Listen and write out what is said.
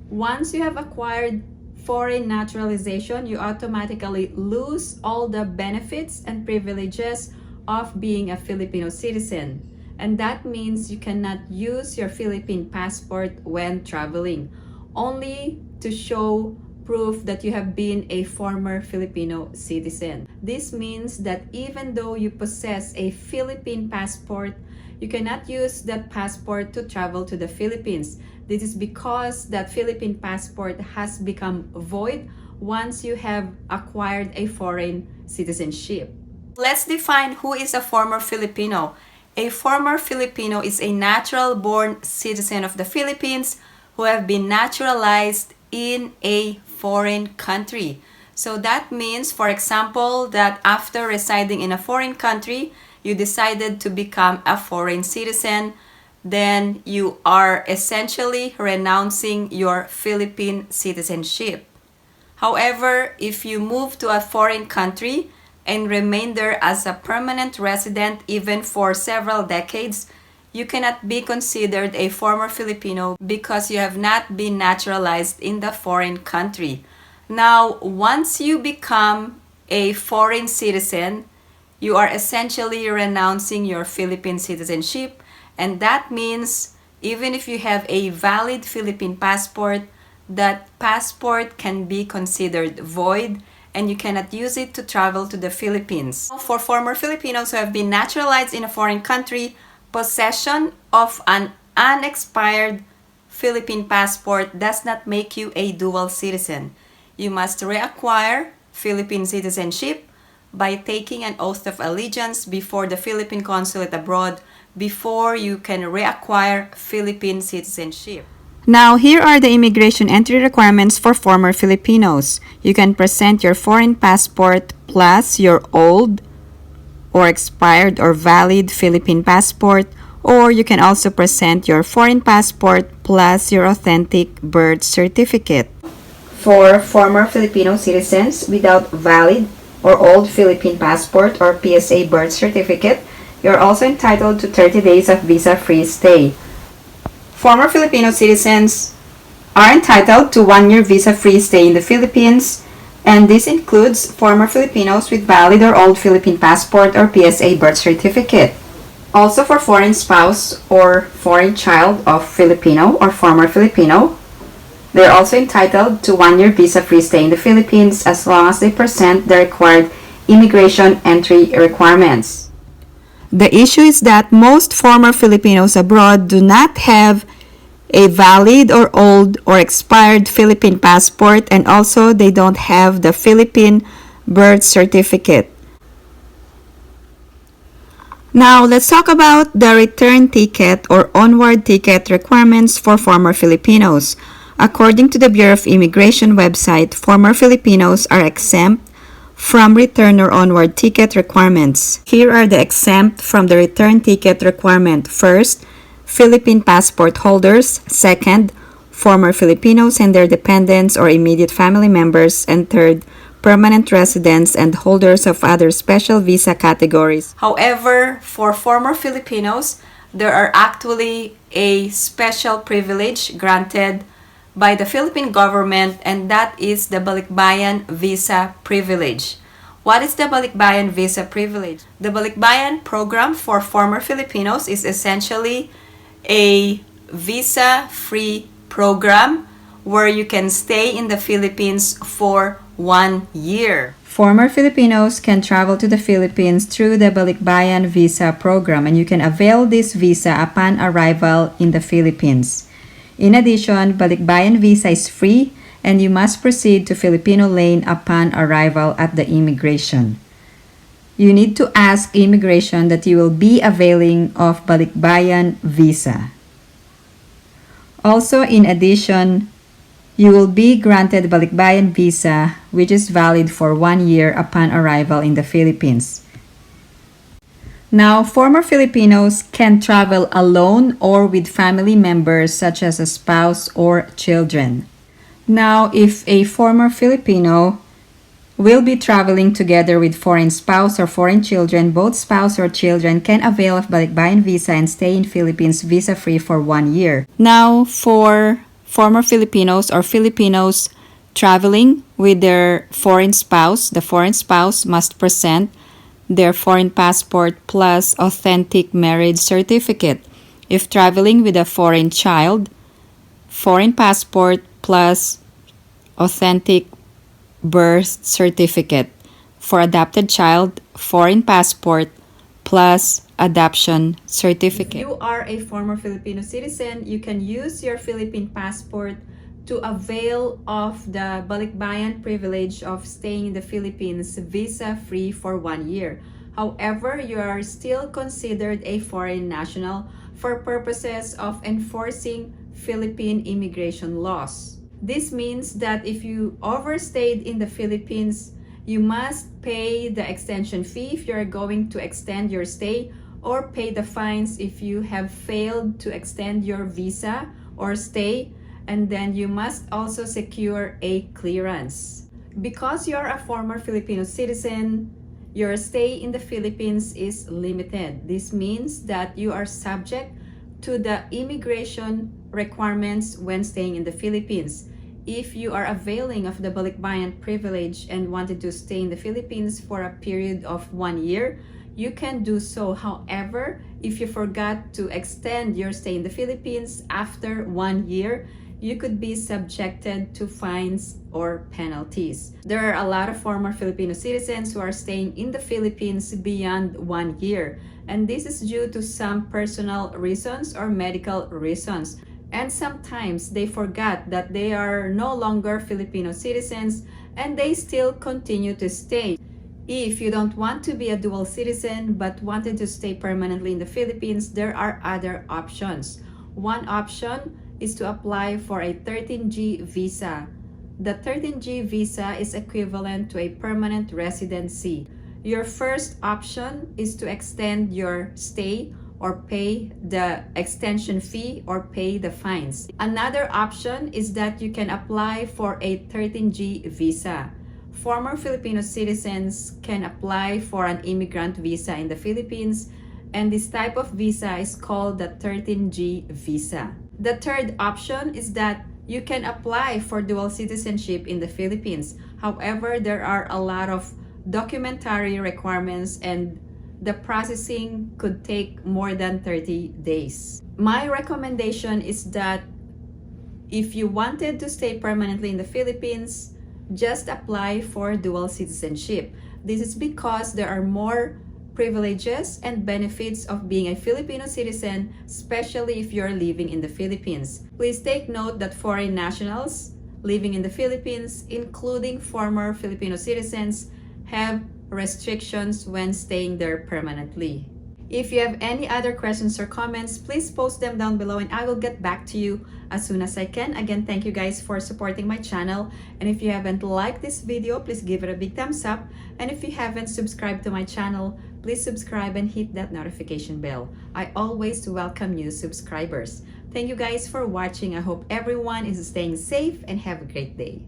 Once you have acquired foreign naturalization, you automatically lose all the benefits and privileges of being a Filipino citizen. And that means you cannot use your Philippine passport when traveling, only to show proof that you have been a former Filipino citizen. This means that even though you possess a Philippine passport, you cannot use that passport to travel to the Philippines. This is because that Philippine passport has become void once you have acquired a foreign citizenship. Let's define who is a former Filipino. A former Filipino is a natural-born citizen of the Philippines who have been naturalized in a foreign country. So that means, for example, that after residing in a foreign country, you decided to become a foreign citizen, then you are essentially renouncing your Philippine citizenship. However, if you move to a foreign country and remain there as a permanent resident even for several decades, you cannot be considered a former Filipino because you have not been naturalized in the foreign country. Now, once you become a foreign citizen, you are essentially renouncing your Philippine citizenship, and that means even if you have a valid Philippine passport, that passport can be considered void and you cannot use it to travel to the Philippines. For former Filipinos who have been naturalized in a foreign country, possession of an unexpired Philippine passport does not make you a dual citizen. You must reacquire Philippine citizenship by taking an oath of allegiance before the Philippine consulate abroad before you can reacquire Philippine citizenship. Now, here are the immigration entry requirements for former Filipinos. You can present your foreign passport plus your old or expired or valid Philippine passport, or you can also present your foreign passport plus your authentic birth certificate. For former Filipino citizens without valid or old Philippine passport or PSA birth certificate, you are also entitled to 30 days of visa-free stay. Former Filipino citizens are entitled to 1-year visa-free stay in the Philippines, and this includes former Filipinos with valid or old Philippine passport or PSA birth certificate. Also for foreign spouse or foreign child of Filipino or former Filipino, they are also entitled to 1-year visa-free stay in the Philippines as long as they present the required immigration entry requirements. The issue is that most former Filipinos abroad do not have a valid or old or expired Philippine passport, and also they don't have the Philippine birth certificate. Now, let's talk about the return ticket or onward ticket requirements for former Filipinos. According to the Bureau of Immigration website, former Filipinos are exempt from return or onward ticket requirements. Here are the exempt from the return ticket requirement. First, Philippine passport holders. Second, former Filipinos and their dependents or immediate family members. And third, permanent residents and holders of other special visa categories. However, for former Filipinos, there are actually a special privilege granted by the Philippine government, and that is the Balikbayan visa privilege. What is the Balikbayan visa privilege? The Balikbayan program for former Filipinos is essentially a visa-free program where you can stay in the Philippines for 1 year. Former Filipinos can travel to the Philippines through the Balikbayan visa program, and you can avail this visa upon arrival in the Philippines. In addition, Balikbayan visa is free and you must proceed to Filipino lane upon arrival at the immigration. You need to ask immigration that you will be availing of Balikbayan visa. Also, in addition, you will be granted Balikbayan visa which is valid for 1 year upon arrival in the Philippines. Now, former Filipinos can travel alone or with family members such as a spouse or children. Now, if a former Filipino will be traveling together with foreign spouse or foreign children, both spouse or children can avail of Balikbayan visa and stay in Philippines visa-free for 1 year. Now, for former Filipinos or Filipinos traveling with their foreign spouse. The foreign spouse must present their foreign passport plus authentic marriage certificate. If traveling with a foreign child, foreign passport plus authentic birth certificate. For adopted child, foreign passport plus adoption certificate. If you are a former Filipino citizen, you can use your Philippine passport to avail of the Balikbayan privilege of staying in the Philippines visa-free for 1 year. However, you are still considered a foreign national for purposes of enforcing Philippine immigration laws. This means that if you overstayed in the Philippines, you must pay the extension fee if you're going to extend your stay, or pay the fines if you have failed to extend your visa or stay, and then you must also secure a clearance. Because you're a former Filipino citizen, your stay in the Philippines is limited. This means that you are subject to the immigration requirements when staying in the Philippines. If you are availing of the Balikbayan privilege and wanted to stay in the Philippines for a period of 1 year, you can do so. However, if you forgot to extend your stay in the Philippines after 1 year, you could be subjected to fines or penalties. There are a lot of former Filipino citizens who are staying in the Philippines beyond 1 year, and this is due to some personal reasons or medical reasons. And sometimes they forgot that they are no longer Filipino citizens and they still continue to stay. If you don't want to be a dual citizen but wanted to stay permanently in the Philippines, there are other options. One option is to apply for a 13G visa. The 13G visa is equivalent to a permanent residency. Your first option is to extend your stay or pay the extension fee or pay the fines. Another option is that you can apply for a 13G visa. Former Filipino citizens can apply for an immigrant visa in the Philippines, and this type of visa is called the 13G visa. The third option is that you can apply for dual citizenship in the Philippines. However, there are a lot of documentary requirements and the processing could take more than 30 days. My recommendation is that if you wanted to stay permanently in the Philippines, just apply for dual citizenship. This is because there are more privileges and benefits of being a Filipino citizen, especially if you're living in the Philippines. Please take note that foreign nationals living in the Philippines, including former Filipino citizens, have restrictions when staying there permanently. If you have any other questions or comments, please post them down below and I will get back to you as soon as I can. Again, thank you guys for supporting my channel. And if you haven't liked this video, please give it a big thumbs up. And if you haven't subscribed to my channel, please subscribe and hit that notification bell. I always welcome new subscribers. Thank you guys for watching. I hope everyone is staying safe and have a great day.